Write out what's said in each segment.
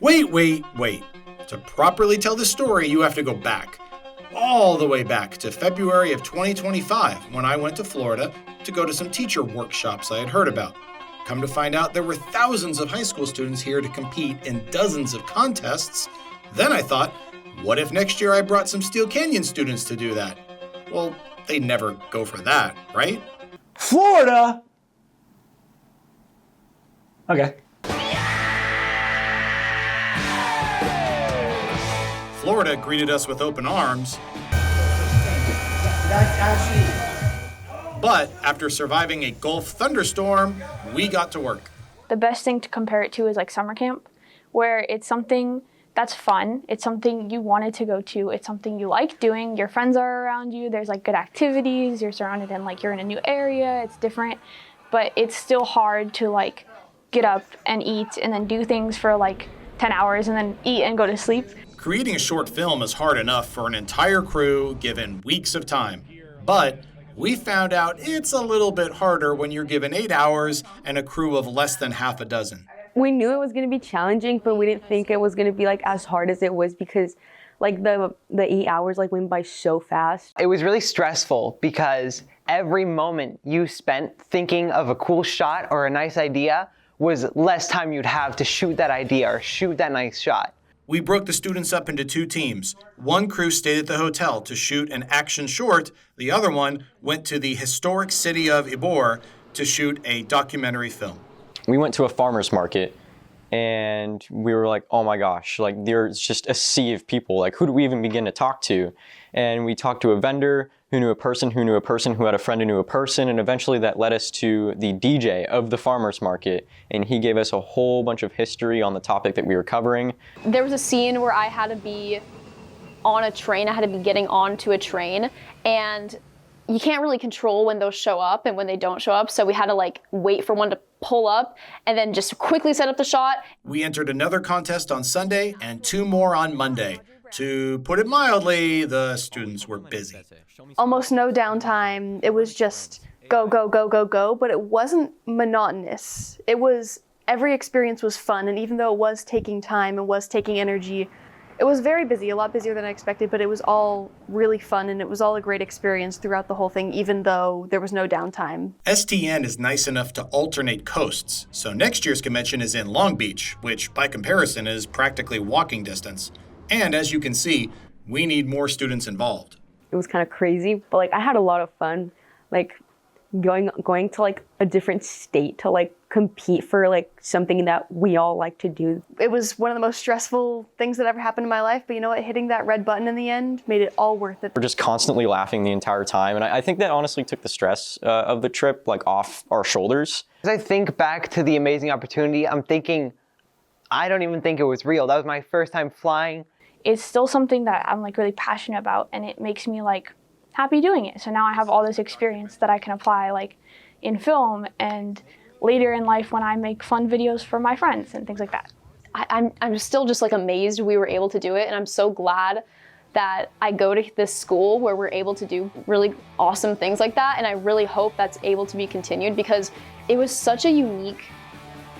Wait. To properly tell the story, you have to go back. All the way back to February of 2025, when I went to Florida to go to some teacher workshops I had heard about. Come to find out, there were thousands of high school students here to compete in dozens of contests. Then I thought, what if next year I brought some Steel Canyon students to do that? Well, they'd never go for that, right? Florida? Okay. Florida greeted us with open arms. But after surviving a Gulf thunderstorm, we got to work. The best thing to compare it to is like summer camp, where it's something that's fun. It's something you wanted to go to. It's something you like doing. Your friends are around you. There's like good activities. You're surrounded in you're in a new area. It's different, but it's still hard to get up and eat and then do things for 10 hours and then eat and go to sleep. Creating a short film is hard enough for an entire crew given weeks of time. But we found out it's a little bit harder when you're given 8 hours and a crew of less than half a dozen. We knew it was going to be challenging, but we didn't think it was going to be as hard as it was because the 8 hours went by so fast. It was really stressful because every moment you spent thinking of a cool shot or a nice idea was less time you'd have to shoot that idea or shoot that nice shot. We broke the students up into 2 teams. One crew stayed at the hotel to shoot an action short. The other one went to the historic city of Ybor to shoot a documentary film. We went to a farmer's market and we were like, oh my gosh, there's just a sea of people. Who do we even begin to talk to? And we talked to a vendor who knew a person who knew a person who had a friend who knew a person, and eventually that led us to the DJ of the farmer's market, and he gave us a whole bunch of history on the topic that we were covering. There was a scene where I had to be on a train, I had to be getting onto a train, and you can't really control when those show up and when they don't show up, so we had to wait for one to pull up and then just quickly set up the shot. We entered another contest on Sunday and 2 more on Monday. To put it mildly, the students were busy. Almost no downtime. It was just go, go, go, go, go, but it wasn't monotonous. Every experience was fun, and even though it was taking time, it was taking energy, it was very busy, a lot busier than I expected, but it was all really fun, and it was all a great experience throughout the whole thing, even though there was no downtime. STN is nice enough to alternate coasts, so next year's convention is in Long Beach, which by comparison is practically walking distance. And as you can see, we need more students involved. It was kind of crazy, but I had a lot of fun, going to a different state to compete for something that we all like to do. It was one of the most stressful things that ever happened in my life, but you know what? Hitting that red button in the end made it all worth it. We're just constantly laughing the entire time, and I think that honestly took the stress of the trip off our shoulders. As I think back to the amazing opportunity, I'm thinking, I don't even think it was real. That was my first time flying. It's still something that I'm really passionate about, and it makes me happy doing it. So now I have all this experience that I can apply in film and later in life when I make fun videos for my friends and things like that. I'm still just amazed we were able to do it, and I'm so glad that I go to this school where we're able to do really awesome things like that, and I really hope that's able to be continued because it was such a unique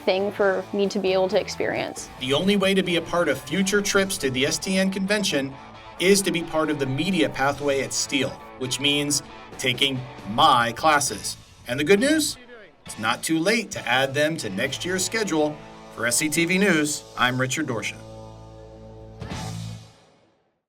thing for me to be able to experience. The only way to be a part of future trips to the STN convention is to be part of the media pathway at Steele, which means taking my classes. And the good news? It's not too late to add them to next year's schedule. For SCTV News, I'm Richard Dorsha.